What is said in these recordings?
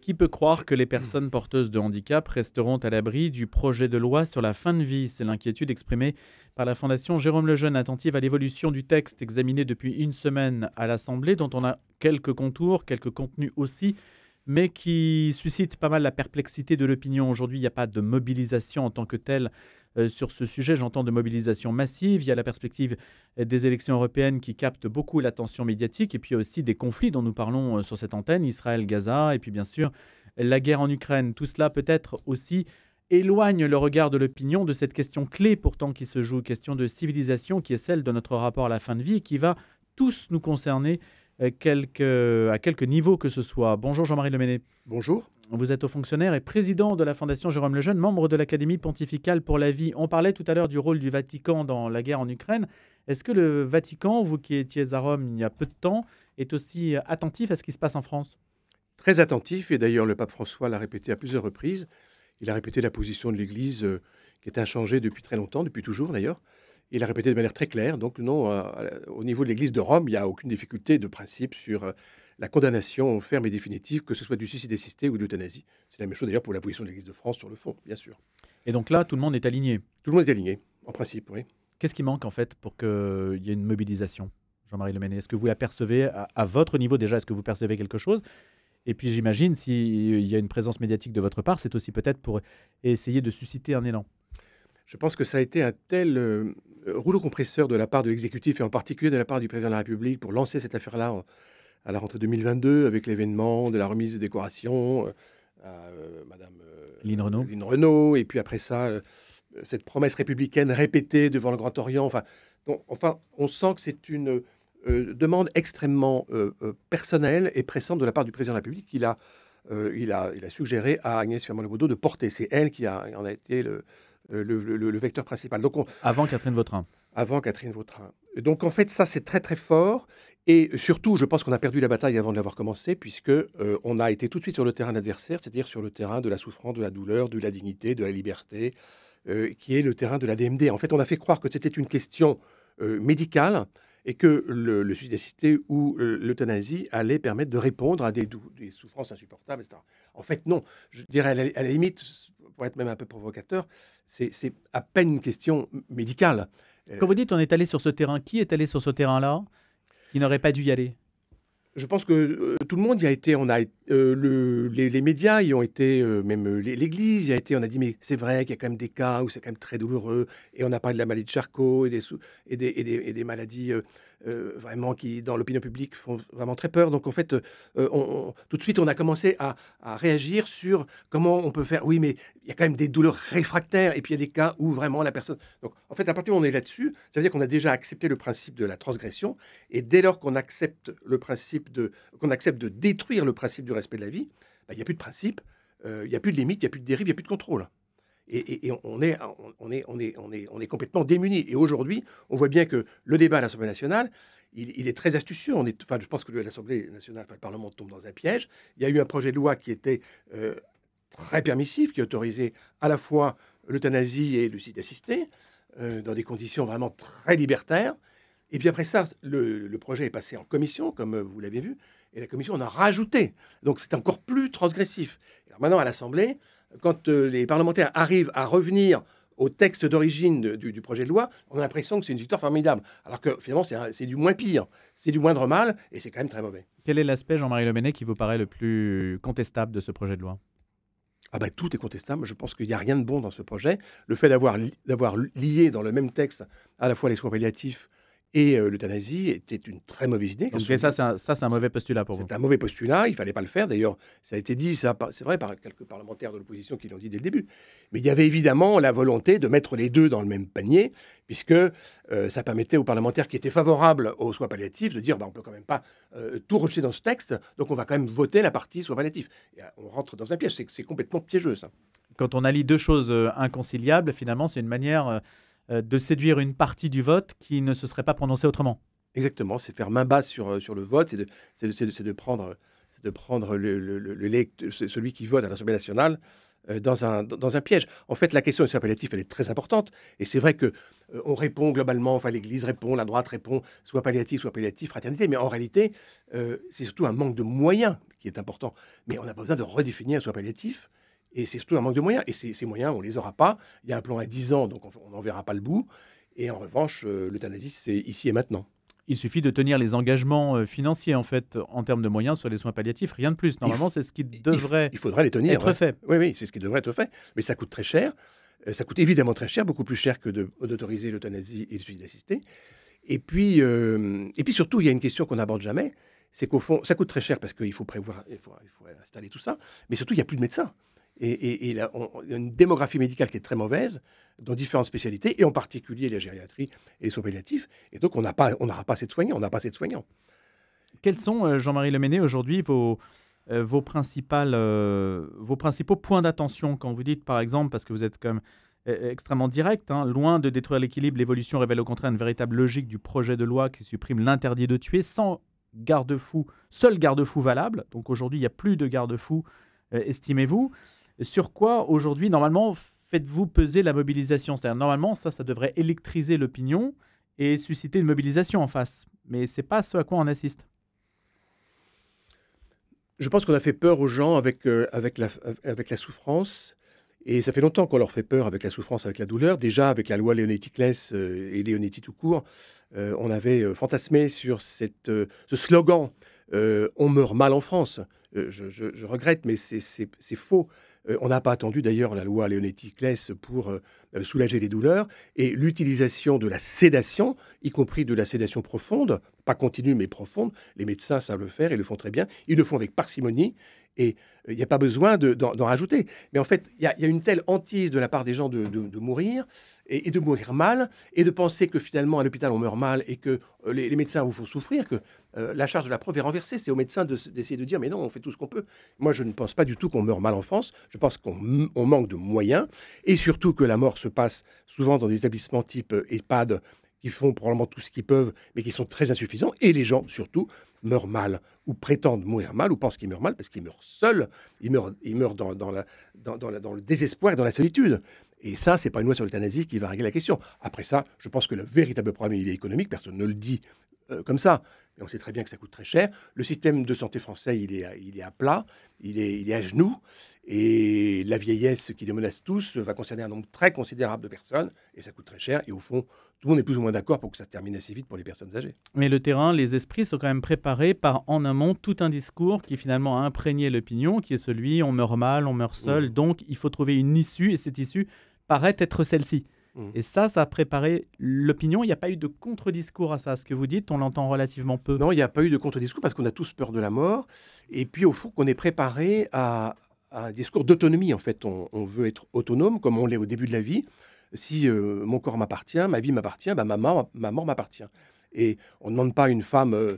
Qui peut croire que les personnes porteuses de handicap resteront à l'abri du projet de loi sur la fin de vie? C'est l'inquiétude exprimée par la Fondation Jérôme Lejeune, attentive à l'évolution du texte examiné depuis une semaine à l'Assemblée, dont on a quelques contours, quelques contenus aussi, mais qui suscite pas mal la perplexité de l'opinion. Aujourd'hui, il n'y a pas de mobilisation en tant que telle sur ce sujet. J'entends de mobilisation massive. Il y a la perspective des élections européennes qui captent beaucoup l'attention médiatique. Et puis il y a aussi des conflits dont nous parlons sur cette antenne, Israël-Gaza, et puis bien sûr la guerre en Ukraine. Tout cela peut-être aussi éloigne le regard de l'opinion de cette question clé pourtant qui se joue, question de civilisation qui est celle de notre rapport à la fin de vie et qui va tous nous concerner à quelque niveau que ce soit. Bonjour Jean-Marie Leméné. Bonjour. Vous êtes haut fonctionnaire et président de la Fondation Jérôme Lejeune, membre de l'Académie pontificale pour la vie. On parlait tout à l'heure du rôle du Vatican dans la guerre en Ukraine. Est-ce que le Vatican, vous qui étiez à Rome il y a peu de temps, est aussi attentif à ce qui se passe en France? Très attentif, et d'ailleurs le pape François l'a répété à plusieurs reprises. Il a répété la position de l'Église qui est inchangée depuis très longtemps, depuis toujours d'ailleurs. Il a répété de manière très claire. Donc non, au niveau de l'Église de Rome, il n'y a aucune difficulté de principe sur la condamnation ferme et définitive, que ce soit du suicide assisté ou de l'euthanasie. C'est la même chose d'ailleurs pour la position de l'Église de France sur le fond, bien sûr. Et donc là, tout le monde est aligné. Tout le monde est aligné, en principe, oui. Qu'est-ce qui manque en fait pour qu'il y ait une mobilisation, Jean-Marie Leméné? Est-ce que vous la percevez à votre niveau déjà? Est-ce que vous percevez quelque chose? Et puis j'imagine, s'il y a une présence médiatique de votre part, c'est aussi peut-être pour essayer de susciter un élan. Je pense que ça a été un tel rouleau compresseur de la part de l'exécutif et en particulier de la part du président de la République pour lancer cette affaire-là à la rentrée 2022 avec l'événement de la remise de décorations à Madame Lynn Renaud. Lynn Renaud, et puis après ça, cette promesse républicaine répétée devant le Grand Orient. Enfin, on sent que c'est une demande extrêmement personnelle et pressante de la part du président de la République. Il a suggéré à Agnès Firmin-Le Bodo de porter. C'est elle qui en a été le vecteur principal. Donc avant Catherine Vautrin. Avant Catherine Vautrin. Donc en fait, ça c'est très très fort. Et surtout, je pense qu'on a perdu la bataille avant de l'avoir commencé, puisque on a été tout de suite sur le terrain adversaire, c'est-à-dire sur le terrain de la souffrance, de la douleur, de la dignité, de la liberté, qui est le terrain de la DMD. En fait, on a fait croire que c'était une question médicale et que le suicide assisté ou l'euthanasie allait permettre de répondre à des souffrances insupportables, etc. En fait, non. Je dirais à la limite, pour être même un peu provocateur, c'est à peine une question médicale. Quand vous dites on est allé sur ce terrain, qui est allé sur ce terrain-là qui n'aurait pas dû y aller? Je pense que tout le monde y a été. Les médias y ont été, même l'Église y a été. On a dit, mais c'est vrai qu'il y a quand même des cas où c'est quand même très douloureux. Et on a parlé de la maladie de Charcot et des maladies vraiment qui, dans l'opinion publique, font vraiment très peur. Donc en fait, tout de suite, on a commencé à réagir sur comment on peut faire. Oui, mais il y a quand même des douleurs réfractaires. Et puis il y a des cas où vraiment la personne. Donc en fait, à partir où on est là-dessus, ça veut dire qu'on a déjà accepté le principe de la transgression. Et dès lors qu'on accepte le principe qu'on accepte de détruire le principe du respect de la vie, il n'y a plus de principe, il n'y a plus de limite, il n'y a plus de dérive, il n'y a plus de contrôle. Et on est complètement démunis. Et aujourd'hui, on voit bien que le débat à l'Assemblée nationale, il est très astucieux. Je pense que l'Assemblée nationale, le Parlement tombe dans un piège. Il y a eu un projet de loi qui était très permissif, qui autorisait à la fois l'euthanasie et le suicide assisté, dans des conditions vraiment très libertaires. Et puis après ça, le projet est passé en commission, comme vous l'avez vu, et la commission en a rajouté. Donc c'est encore plus transgressif. Alors maintenant, à l'Assemblée, quand les parlementaires arrivent à revenir au texte d'origine du projet de loi, on a l'impression que c'est une victoire formidable. Alors que finalement, c'est du moins pire, c'est du moindre mal, et c'est quand même très mauvais. Quel est l'aspect, Jean-Marie Leméné, qui vous paraît le plus contestable de ce projet de loi? Tout est contestable. Je pense qu'il n'y a rien de bon dans ce projet. Le fait d'avoir lié dans le même texte à la fois les soins palliatifs et l'euthanasie était une très mauvaise idée. Donc, ça, c'est un mauvais postulat pour vous? C'est un mauvais postulat, il ne fallait pas le faire. D'ailleurs, ça a été dit, c'est vrai, par quelques parlementaires de l'opposition qui l'ont dit dès le début. Mais il y avait évidemment la volonté de mettre les deux dans le même panier, puisque ça permettait aux parlementaires qui étaient favorables aux soins palliatifs de dire on ne peut quand même pas tout rejeter dans ce texte, donc on va quand même voter la partie soins palliatifs. Et, on rentre dans un piège, c'est complètement piégeux, ça. Quand on allie deux choses inconciliables, finalement, c'est une manière de séduire une partie du vote qui ne se serait pas prononcée autrement. Exactement, c'est faire main basse sur le vote, c'est de prendre celui qui vote à l'Assemblée nationale dans un piège. En fait, la question des soins palliatifs, elle est très importante. Et c'est vrai que on répond globalement, enfin l'Église répond, la droite répond, soit palliatif, fraternité. Mais en réalité, c'est surtout un manque de moyens qui est important. Mais on n'a pas besoin de redéfinir un soin palliatif. Et c'est surtout un manque de moyens. Et ces moyens, on ne les aura pas. Il y a un plan à 10 ans, donc on n'en verra pas le bout. Et en revanche, l'euthanasie, c'est ici et maintenant. Il suffit de tenir les engagements financiers, en fait, en termes de moyens sur les soins palliatifs, rien de plus. Normalement, c'est ce qui devrait il faudrait les tenir, être fait. Oui, c'est ce qui devrait être fait. Mais ça coûte très cher. Ça coûte évidemment très cher, beaucoup plus cher que d'autoriser l'euthanasie et le suicide assisté. Et puis surtout, il y a une question qu'on n'aborde jamais, c'est qu'au fond, ça coûte très cher parce qu'il faut prévoir, il faut installer tout ça. Mais surtout, il n'y a plus de médecins. Et là, il y a une démographie médicale qui est très mauvaise dans différentes spécialités, et en particulier la gériatrie et les soins palliatifs. Et donc, on n'aura pas assez de soignants. Quels sont, Jean-Marie Leméné, aujourd'hui vos principaux points d'attention quand vous dites, par exemple, parce que vous êtes quand même extrêmement direct, hein, loin de détruire l'équilibre, l'évolution révèle au contraire une véritable logique du projet de loi qui supprime l'interdit de tuer sans garde-fou, seul garde-fou valable. Donc aujourd'hui, il n'y a plus de garde-fou, estimez-vous. Sur quoi, aujourd'hui, normalement, faites-vous peser la mobilisation? C'est-à-dire, normalement, ça devrait électriser l'opinion et susciter une mobilisation en face. Mais ce n'est pas ce à quoi on assiste. Je pense qu'on a fait peur aux gens avec la souffrance. Et ça fait longtemps qu'on leur fait peur avec la souffrance, avec la douleur. Déjà, avec la loi Leonetti-Claes et Leonetti tout court, on avait fantasmé sur ce slogan « On meurt mal en France ». Je regrette, mais c'est faux. On n'a pas attendu d'ailleurs la loi Leonetti-Claes pour soulager les douleurs. Et l'utilisation de la sédation, y compris de la sédation profonde, pas continue mais profonde, les médecins savent le faire, ils le font très bien. Ils le font avec parcimonie. Et il n'y a pas besoin d'en rajouter. Mais en fait, il y a une telle hantise de la part des gens de mourir, et de mourir mal, et de penser que finalement à l'hôpital on meurt mal, et que les médecins vous font souffrir, que la charge de la preuve est renversée. C'est aux médecins d'essayer de dire mais non, on fait tout ce qu'on peut. Moi, je ne pense pas du tout qu'on meurt mal en France. Je pense qu'on manque de moyens, et surtout que la mort se passe souvent dans des établissements type EHPAD, qui font probablement tout ce qu'ils peuvent, mais qui sont très insuffisants. Et les gens, surtout, meurent mal, ou prétendent mourir mal, ou pensent qu'ils meurent mal, parce qu'ils meurent seuls. Ils meurent dans le désespoir et dans la solitude. Et ça, ce n'est pas une loi sur l'euthanasie qui va régler la question. Après ça, je pense que le véritable problème, il est économique. Personne ne le dit comme ça. Mais on sait très bien que ça coûte très cher. Le système de santé français, il est à plat, il est à genoux. Et la vieillesse qui les menace tous va concerner un nombre très considérable de personnes. Et ça coûte très cher. Et au fond, tout le monde est plus ou moins d'accord pour que ça se termine assez vite pour les personnes âgées. Mais le terrain, les esprits sont quand même préparés par en amont tout un discours qui finalement a imprégné l'opinion, qui est celui on meurt mal, on meurt seul. Donc il faut trouver une issue, et cette issue paraît être celle-ci. Et ça a préparé l'opinion. Il n'y a pas eu de contre-discours à ça. Ce que vous dites, on l'entend relativement peu. Non, il n'y a pas eu de contre-discours parce qu'on a tous peur de la mort. Et puis, au fond, qu'on est préparé à un discours d'autonomie. En fait, on veut être autonome, comme on l'est au début de la vie. Si mon corps m'appartient, ma vie m'appartient, ma mort m'appartient. Et on ne demande pas à une femme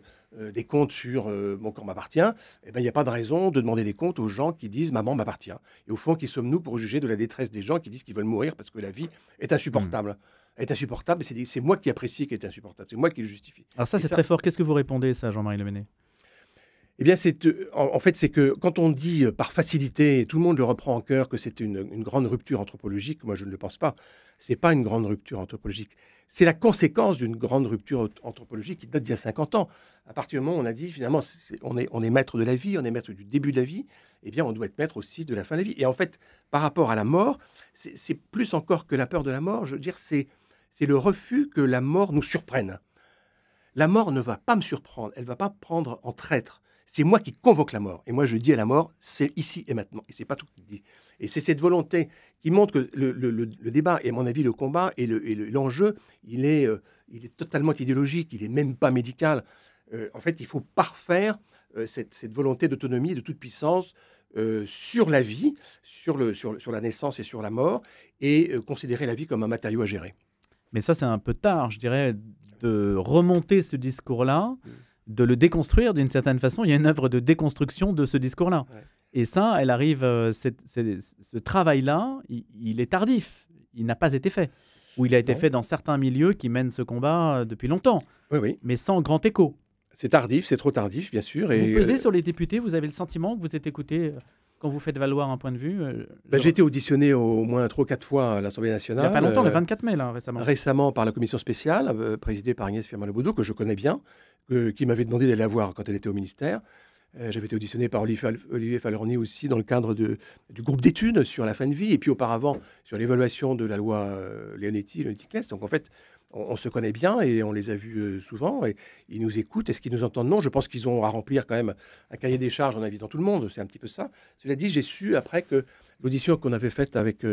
des comptes sur mon corps m'appartient. Eh ben, il n'y a pas de raison de demander des comptes aux gens qui disent maman m'appartient. Et au fond, qui sommes-nous pour juger de la détresse des gens qui disent qu'ils veulent mourir parce que la vie est insupportable. Elle est insupportable, et c'est moi qui apprécie qu'elle est insupportable. C'est moi qui le justifie. Alors ça, c'est très fort. Qu'est-ce que vous répondez, ça, Jean-Marie Leméné? Eh bien, en fait, c'est que quand on dit par facilité, tout le monde le reprend en cœur, que c'est une grande rupture anthropologique, moi je ne le pense pas. Ce n'est pas une grande rupture anthropologique. C'est la conséquence d'une grande rupture anthropologique qui date d'il y a 50 ans. À partir du moment où on a dit, finalement, on est maître de la vie, on est maître du début de la vie, eh bien, on doit être maître aussi de la fin de la vie. Et en fait, par rapport à la mort, c'est plus encore que la peur de la mort, je veux dire, c'est le refus que la mort nous surprenne. La mort ne va pas me surprendre, elle ne va pas prendre en traître. C'est moi qui convoque la mort. Et moi, je dis à la mort, c'est ici et maintenant. Et c'est pas tout qui dit. Et c'est cette volonté qui montre que le débat, et à mon avis, le combat et l'enjeu, il est totalement idéologique. Il n'est même pas médical. En fait, il faut parfaire cette volonté d'autonomie, de toute puissance sur la vie, sur la naissance et sur la mort, et considérer la vie comme un matériau à gérer. Mais ça, c'est un peu tard, je dirais, de remonter ce discours-là, de le déconstruire d'une certaine façon. Il y a une œuvre de déconstruction de ce discours-là. Ouais. Et ça, elle arrive, ce travail-là, il est tardif. Il n'a pas été fait. Ou il a été fait dans certains milieux qui mènent ce combat depuis longtemps, mais sans grand écho. C'est tardif, c'est trop tardif, bien sûr. Et vous pesez sur les députés, vous avez le sentiment que vous êtes écouté? quand vous faites valoir un point de vue, J'ai été auditionné au moins 3 ou 4 fois à l'Assemblée il n'y a nationale. pas longtemps, le 24 mai, là, récemment. Récemment par la commission spéciale, présidée par Agnès Firmin-Le Bodo, que je connais bien, qui m'avait demandé d'aller la voir quand elle était au ministère. J'avais été auditionné par Olivier Falorni aussi dans le cadre du groupe d'études sur la fin de vie, et puis auparavant sur l'évaluation de la loi Leonetti-Claes. Donc en fait, on se connaît bien et on les a vus souvent, et ils nous écoutent. Est-ce qu'ils nous entendent? Non, je pense qu'ils ont à remplir quand même un cahier des charges en invitant tout le monde, c'est un petit peu ça. Cela dit, j'ai su après que l'audition qu'on avait faite avec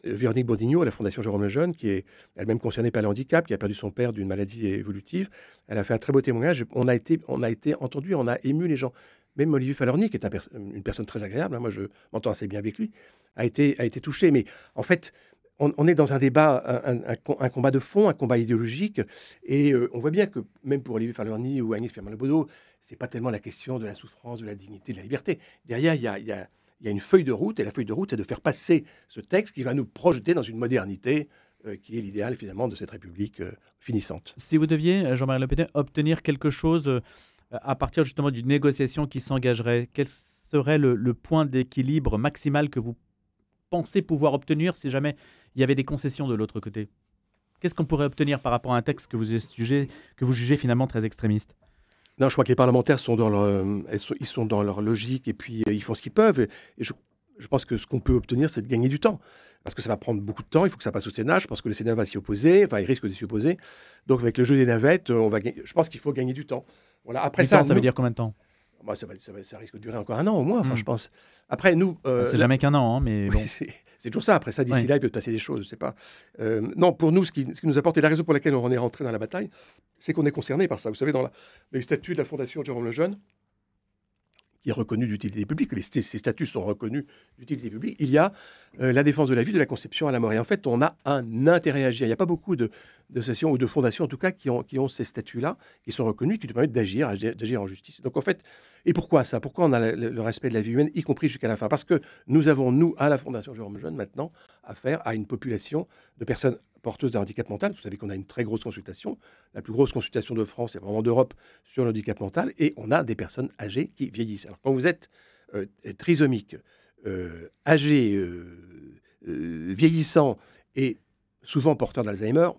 Véronique Bourdigno à la Fondation Jérôme Lejeune, qui est elle-même concernée par le handicap, qui a perdu son père d'une maladie évolutive. Elle a fait un très beau témoignage. On a été entendu, on a ému les gens. Même Olivier Falorni, qui est une personne très agréable, hein, moi je m'entends assez bien avec lui, a été touché. Mais en fait, on est dans un débat, un combat de fond, un combat idéologique. Et on voit bien que même pour Olivier Falorni ou Agnès Firmin-Le Bodo, ce n'est pas tellement la question de la souffrance, de la dignité, de la liberté. Derrière, il y a une feuille de route, et la feuille de route, c'est de faire passer ce texte qui va nous projeter dans une modernité qui est l'idéal, finalement, de cette République finissante. Si vous deviez, Jean-Marie Le Pen, obtenir quelque chose à partir justement d'une négociation qui s'engagerait, quel serait le point d'équilibre maximal que vous pensez pouvoir obtenir si jamais il y avait des concessions de l'autre côté? Qu'est-ce qu'on pourrait obtenir par rapport à un texte que vous jugez finalement très extrémiste? Non, je crois que les parlementaires sont ils sont dans leur logique, et puis ils font ce qu'ils peuvent. Et je pense que ce qu'on peut obtenir, c'est de gagner du temps. Parce que ça va prendre beaucoup de temps, il faut que ça passe au Sénat. Je pense que le Sénat va s'y opposer, enfin, il risque de s'y opposer. Donc, avec le jeu des navettes, je pense qu'il faut gagner du temps. Voilà. Après ça veut dire combien de temps? Ça risque de durer encore 1 an au moins, enfin, je pense. Après, nous... c'est jamais qu'un an, hein, mais bon. C'est toujours ça. Après ça, d'ici là, il peut se passer des choses, je sais pas. Non, pour nous, ce qui nous apporte, et la raison pour laquelle on est rentré dans la bataille, c'est qu'on est concerné par ça. Vous savez, dans les statuts de la Fondation Jérôme Lejeune, qui est reconnu d'utilité publique, ces statuts sont reconnus d'utilité publique, il y a la défense de la vie, de la conception à la mort. Et en fait, on a un intérêt à agir. Il n'y a pas beaucoup d'associations ou de fondations, en tout cas, qui ont ces statuts-là, qui sont reconnus, qui nous permettent d'agir en justice. Donc en fait, et pourquoi ça? Pourquoi on a le respect de la vie humaine, y compris jusqu'à la fin? Parce que nous avons, nous, à la Fondation Jérôme Lejeune, maintenant, affaire à une population de personnes porteuses d'un handicap mental. Vous savez qu'on a une très grosse consultation. La plus grosse consultation de France et vraiment d'Europe sur le handicap mental. Et on a des personnes âgées qui vieillissent. Alors, quand vous êtes trisomique, âgé, vieillissant et souvent porteur d'Alzheimer,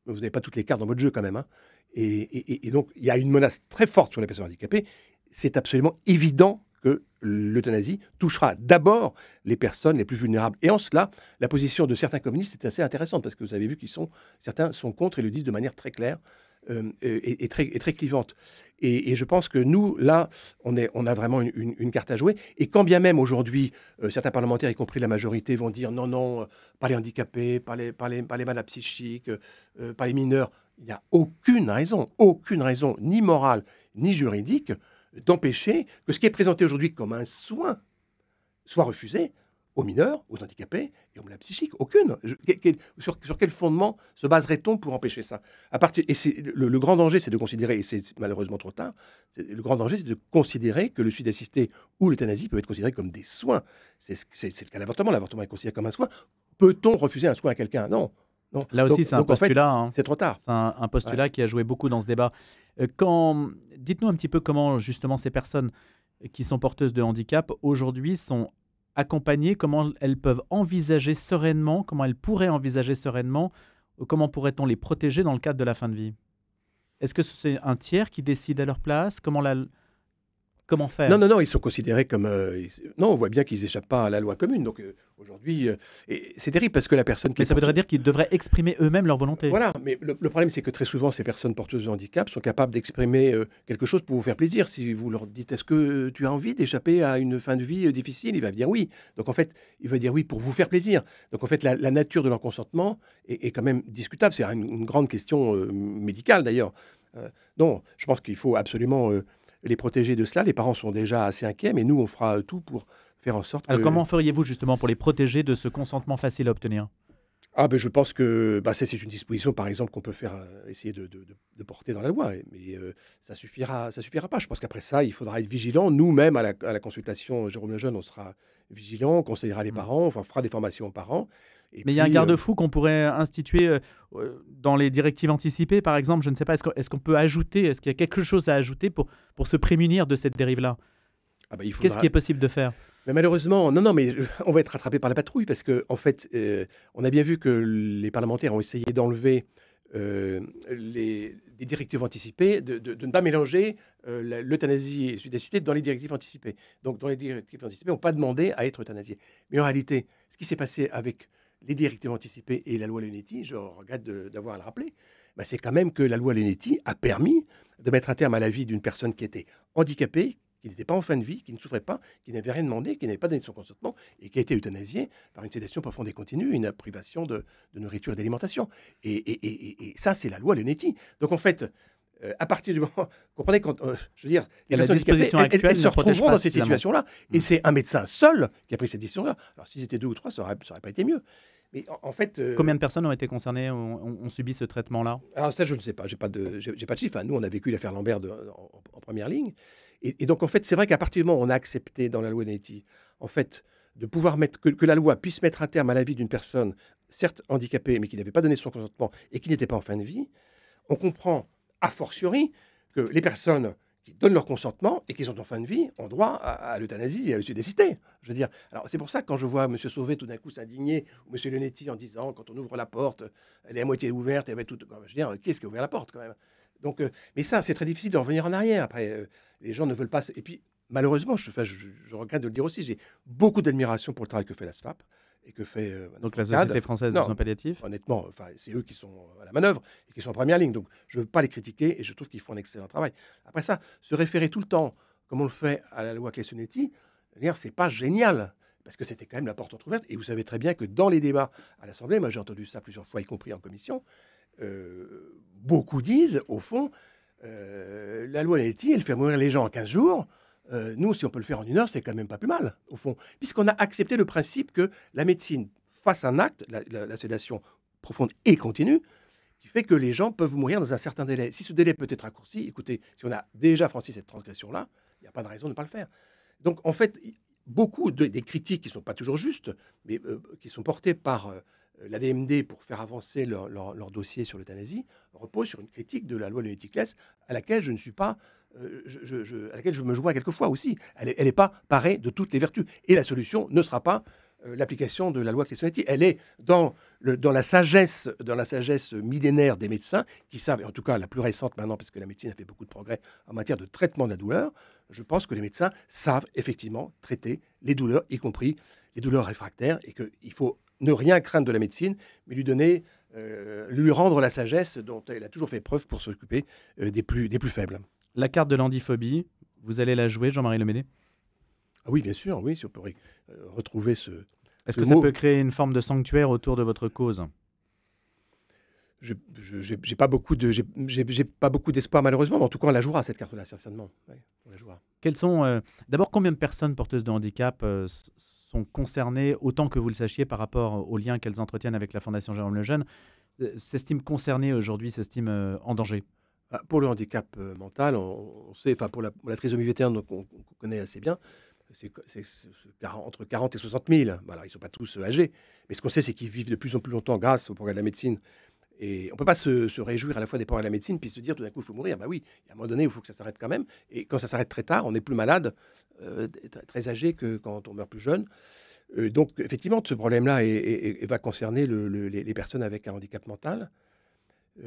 vous n'avez pas toutes les cartes dans votre jeu quand même, hein. Et donc, il y a une menace très forte sur les personnes handicapées. C'est absolument évident que l'euthanasie touchera d'abord les personnes les plus vulnérables. Et en cela, la position de certains communistes est assez intéressante, parce que vous avez vu certains sont contre et le disent de manière très claire et très clivante. Et je pense que nous, là, on a vraiment une carte à jouer. Et quand bien même aujourd'hui, certains parlementaires, y compris la majorité, vont dire non, pas les handicapés, pas les malades psychiques, pas les mineurs, il n'y a aucune raison, ni morale, ni juridique, d'empêcher que ce qui est présenté aujourd'hui comme un soin soit refusé aux mineurs, aux handicapés et aux malades psychiques. Aucune. Sur quel fondement se baserait-on pour empêcher ça? Et le grand danger, c'est de considérer, et c'est malheureusement trop tard, le grand danger, c'est de considérer que le suicide assisté ou l'euthanasie peut être considéré comme des soins. C'est le cas de l'avortement. L'avortement est considéré comme un soin. Peut-on refuser un soin à quelqu'un? Non. Non. Là aussi, c'est un postulat. En fait, c'est trop tard. C'est un postulat qui a joué beaucoup dans ce débat. Dites-nous un petit peu comment, justement, ces personnes qui sont porteuses de handicap, aujourd'hui, sont accompagnées, comment elles peuvent envisager sereinement, comment elles pourraient envisager sereinement, comment pourrait-on les protéger dans le cadre de la fin de vie? Est-ce que c'est un tiers qui décide à leur place? Comment faire? Non, ils sont considérés comme... non, on voit bien qu'ils n'échappent pas à la loi commune. Donc aujourd'hui, et c'est terrible parce que la personne... Mais ça voudrait dire qu'ils devraient exprimer eux-mêmes leur volonté. Voilà, mais le problème, c'est que très souvent, ces personnes porteuses de handicap sont capables d'exprimer quelque chose pour vous faire plaisir. Si vous leur dites, est-ce que tu as envie d'échapper à une fin de vie difficile? Il va dire oui. Donc en fait, il va dire oui pour vous faire plaisir. Donc en fait, la nature de leur consentement est quand même discutable. C'est une grande question médicale d'ailleurs. Non, je pense qu'il faut absolument... les protéger de cela. Les parents sont déjà assez inquiets, mais nous, on fera tout pour faire en sorte que... Alors, comment feriez-vous justement pour les protéger de ce consentement facile à obtenir? Je pense que c'est une disposition, par exemple, qu'on peut faire essayer de porter dans la loi, mais ça suffira pas. Je pense qu'après ça, il faudra être vigilant. Nous-mêmes, à la consultation Jérôme Lejeune, on sera vigilant, on conseillera les parents, on fera des formations aux parents. Mais il y a un garde-fou qu'on pourrait instituer dans les directives anticipées, par exemple. Je ne sais pas, est-ce qu'on peut ajouter, est-ce qu'il y a quelque chose à ajouter pour se prémunir de cette dérive-là? Ah bah, il Qu'est-ce faudra qui est possible de faire? mais malheureusement, non, non, mais on va être rattrapé par la patrouille parce qu'en en fait, on a bien vu que les parlementaires ont essayé d'enlever, des directives anticipées, de ne pas mélanger, l'euthanasie et sudacité dans les directives anticipées. Donc dans les directives anticipées, on n'a pas demandé à être euthanasié. Mais en réalité, ce qui s'est passé avec les directives anticipées et la loi Leonetti, je regrette d'avoir à le rappeler, bah, c'est quand même que la loi Leonetti a permis de mettre un terme à la vie d'une personne qui était handicapée, qui n'était pas en fin de vie, qui ne souffrait pas, qui n'avait rien demandé, qui n'avait pas donné son consentement et qui a été euthanasiée par une sédation profonde et continue, une privation de nourriture et d'alimentation. Et ça, c'est la loi Leonetti. Donc en fait, à partir du moment, vous comprenez, quand, je veux dire, les Et la personnes handicapées, disposition elles actuelle se ne protège retrouveront pas dans ces suffisamment. situations-là. Et c'est un médecin seul qui a pris cette décision-là. Alors si c'était deux ou trois, ça aurait pas été mieux. Mais en fait, Combien de personnes ont été concernées, ont subi ce traitement-là? alors ça, je ne sais pas, j'ai pas de chiffre. Enfin, nous, on a vécu l'affaire Lambert en première ligne. Et donc, en fait, c'est vrai qu'à partir du moment où on a accepté dans la loi Netti, en fait, de pouvoir mettre que la loi puisse mettre un terme à la vie d'une personne, certes handicapée, mais qui n'avait pas donné son consentement et qui n'était pas en fin de vie, on comprend a fortiori que les personnes qui donnent leur consentement et qui sont en fin de vie ont droit à l'euthanasie et à l'eudacité. Je veux dire, alors c'est pour ça que quand je vois M. Sauvé tout d'un coup s'indigner, ou M. Leonetti en disant quand on ouvre la porte, elle est à moitié ouverte, et tout. Je veux dire, qui est-ce qui a ouvert la porte quand même? Donc, mais ça, c'est très difficile de revenir en arrière. Après, les gens ne veulent pas. Et puis, malheureusement, je regrette de le dire aussi, j'ai beaucoup d'admiration pour le travail que fait la SFAP et que fait Donc notre la CAD. Société française de Non, soins palliatifs? honnêtement, enfin, c'est eux qui sont à la manœuvre et qui sont en première ligne. Donc, je ne veux pas les critiquer et je trouve qu'ils font un excellent travail. Après ça, se référer tout le temps, comme on le fait à la loi Claes-Leonetti, c'est pas génial. Parce que c'était quand même la porte entrouverte. Et vous savez très bien que dans les débats à l'Assemblée, moi j'ai entendu ça plusieurs fois, y compris en commission, beaucoup disent, au fond, la loi Leonetti, elle fait mourir les gens en 15 jours. Nous, si on peut le faire en 1 heure, c'est quand même pas plus mal, au fond. Puisqu'on a accepté le principe que la médecine fasse un acte, la sédation profonde et continue, qui fait que les gens peuvent mourir dans un certain délai. Si ce délai peut être raccourci, écoutez, si on a déjà franchi cette transgression-là, il n'y a pas de raison de ne pas le faire. Donc, en fait, beaucoup des critiques qui ne sont pas toujours justes, mais qui sont portées par l'ADMD pour faire avancer leur dossier sur l'euthanasie, reposent sur une critique de la loi Leonetti-Claes à laquelle je ne suis pas, à laquelle je me joins quelquefois aussi. Elle n'est pas parée de toutes les vertus. Et la solution ne sera pas l'application de la loi Claes-Leonetti. Elle est dans la sagesse millénaire des médecins qui savent, et en tout cas la plus récente maintenant, parce que la médecine a fait beaucoup de progrès en matière de traitement de la douleur. Je pense que les médecins savent effectivement traiter les douleurs, y compris les douleurs réfractaires, et qu'il faut ne rien craindre de la médecine, mais lui rendre la sagesse dont elle a toujours fait preuve pour s'occuper des plus faibles. La carte de l'handiphobie, vous allez la jouer, Jean-Marie Leméné? Ah oui, bien sûr, oui, si on peut retrouver ce Est-ce ce que ça mot. peut créer une forme de sanctuaire autour de votre cause? J'ai pas beaucoup d'espoir malheureusement, mais en tout cas on la jouera cette carte-là certainement. Ouais, on la jouera. Quelles sont, d'abord, combien de personnes porteuses de handicap sont concernées, autant que vous le sachiez, par rapport aux liens qu'elles entretiennent avec la Fondation Jérôme Lejeune, s'estiment concernées aujourd'hui, s'estiment en danger? Ah, pour le handicap mental, on sait, enfin pour la trisomie 21, donc on connaît assez bien, entre 40 et 60 000. Voilà, ils ne sont pas tous âgés, mais ce qu'on sait, c'est qu'ils vivent de plus en plus longtemps grâce au progrès de la médecine. Et on ne peut pas se réjouir à la fois des progrès de la médecine, puis se dire tout d'un coup, il faut mourir. Bah oui, il y a un moment donné, il faut que ça s'arrête quand même. Et quand ça s'arrête très tard, on est plus malade, très âgé que quand on meurt plus jeune. Donc effectivement, ce problème-là va concerner les personnes avec un handicap mental. Ben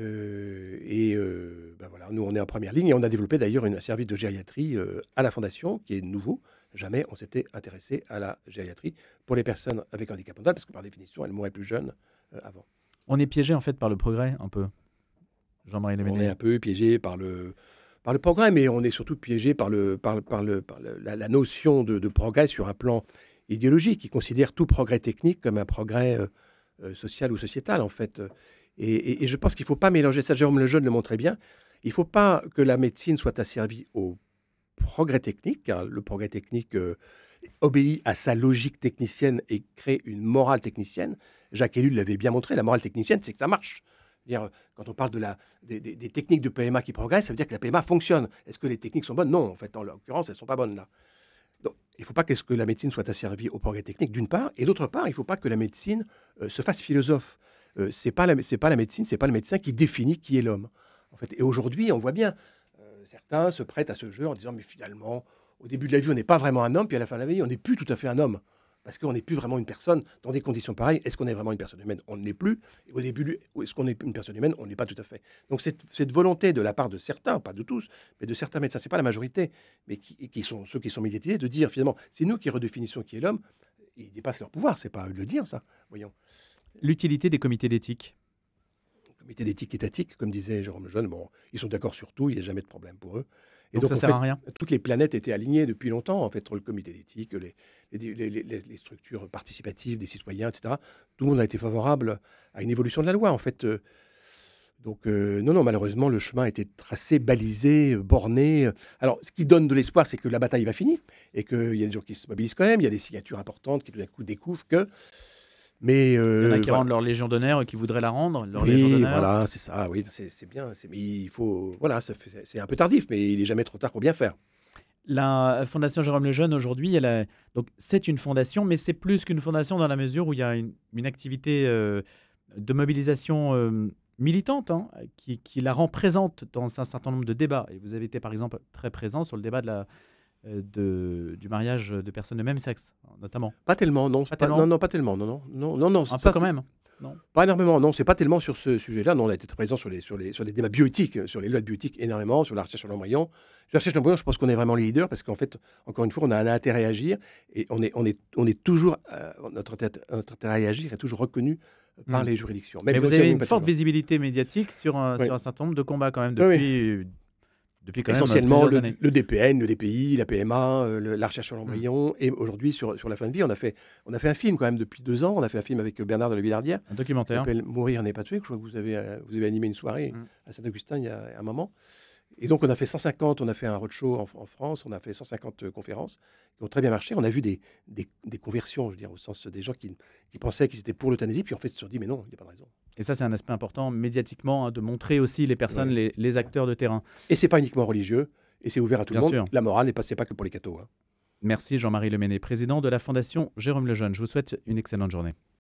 voilà, nous, on est en première ligne et on a développé d'ailleurs un service de gériatrie à la Fondation qui est nouveau. Jamais on s'était intéressé à la gériatrie pour les personnes avec handicap mental parce que par définition, elles mouraient plus jeunes avant. On est piégé en fait par le progrès, un peu, Jean-Marie On est Leméné. un peu piégé par le progrès, mais on est surtout piégé par la notion de progrès sur un plan idéologique qui considère tout progrès technique comme un progrès social ou sociétal, en fait. Et je pense qu'il ne faut pas mélanger ça. Jérôme Lejeune le montrait bien. Il ne faut pas que la médecine soit asservie au progrès technique, car le progrès technique obéit à sa logique technicienne et crée une morale technicienne. Jacques Ellul l'avait bien montré, la morale technicienne, c'est que ça marche. C'est-à-dire, quand on parle des techniques de PMA qui progressent, ça veut dire que la PMA fonctionne. Est-ce que les techniques sont bonnes? Non, en fait, en l'occurrence, elles ne sont pas bonnes là. Donc, il ne faut pas que la médecine soit asservie au progrès technique, d'une part, et d'autre part, il ne faut pas que la médecine se fasse philosophe. C'est pas la médecine, c'est pas le médecin qui définit qui est l'homme. En fait, et aujourd'hui, on voit bien, certains se prêtent à ce jeu en disant, mais finalement, au début de la vie, on n'est pas vraiment un homme, puis à la fin de la vie, on n'est plus tout à fait un homme. Parce qu'on n'est plus vraiment une personne dans des conditions pareilles. Est-ce qu'on est vraiment une personne humaine? On ne l'est plus. Et au début, est-ce qu'on est une personne humaine? On ne l'est pas tout à fait. Donc cette volonté de la part de certains, pas de tous, mais de certains médecins, c'est pas la majorité, mais qui sont ceux qui sont médiatisés, de dire finalement, c'est nous qui redéfinissons qui est l'homme. Ils dépassent leur pouvoir. C'est pas à eux de le dire, ça. Voyons. L'utilité des comités d'éthique. Le comité d'éthique étatique, comme disait Jérôme Lejeune, bon, ils sont d'accord sur tout. Il n'y a jamais de problème pour eux. Et Donc ça en sert fait, à rien. toutes les planètes étaient alignées depuis longtemps, en fait, entre le comité d'éthique, les structures participatives des citoyens, etc. Tout le monde a été favorable à une évolution de la loi, en fait. Non, non, malheureusement, le chemin a été tracé, balisé, borné. Alors, ce qui donne de l'espoir, c'est que la bataille va finir et qu'il y a des gens qui se mobilisent quand même. Il y a des signatures importantes qui, tout d'un coup, découvrent que. Mais Il y en a qui voilà. rendent leur Légion d'honneur, qui voudraient la rendre, leur Légion Oui, d'honneur. voilà, c'est ça. Oui, c'est bien. Mais il faut. Voilà, c'est un peu tardif, mais il n'est jamais trop tard pour bien faire. La Fondation Jérôme Lejeune, aujourd'hui, donc c'est une fondation, mais c'est plus qu'une fondation dans la mesure où il y a une activité de mobilisation militante, hein, qui la rend présente dans un certain nombre de débats. Et vous avez été, par exemple, très présent sur le débat du mariage de personnes de même sexe, notamment. Pas tellement, non. Pas tellement. Non, non, pas tellement. Non, non, non, non, non. Un Ça, peu quand même. Non. pas énormément, non, c'est pas tellement sur ce sujet-là. Non, on a été très présent sur les débats bioéthiques, sur les lois de bioéthique énormément, sur la recherche sur l'embryon. Sur la recherche sur l'embryon, je pense qu'on est vraiment les leaders parce qu'en fait, encore une fois, on a un intérêt à agir et on est toujours, notre intérêt à agir est toujours reconnu par les juridictions. Mais Même vous si avez on une pas forte toujours. visibilité médiatique sur un Oui. certain nombre de combats quand même Oui, oui. depuis quand même Essentiellement plusieurs années. le DPN, le DPI, la PMA, la recherche sur l'embryon et aujourd'hui sur la fin de vie, on a fait un film quand même depuis 2 ans. On a fait un film avec Bernard de la Villardière Un qui documentaire. s'appelle Mourir n'est pas tué. Je crois que vous avez animé une soirée à Saint-Augustin il y a un moment. Et donc on a fait 150, on a fait un roadshow en France, on a fait 150 conférences qui ont très bien marché. On a vu des conversions, je veux dire, au sens des gens qui pensaient qu'ils étaient pour l'euthanasie, puis en fait ils se sont dit mais non, il n'y a pas de raison. Et ça, c'est un aspect important médiatiquement, hein, de montrer aussi les personnes, Ouais. les acteurs de terrain. Et c'est pas uniquement religieux, et c'est ouvert à tout Bien le monde. sûr. La morale c'est pas que pour les cathos. Hein. Merci Jean-Marie Leméné, président de la Fondation Jérôme Lejeune. Je vous souhaite une excellente journée.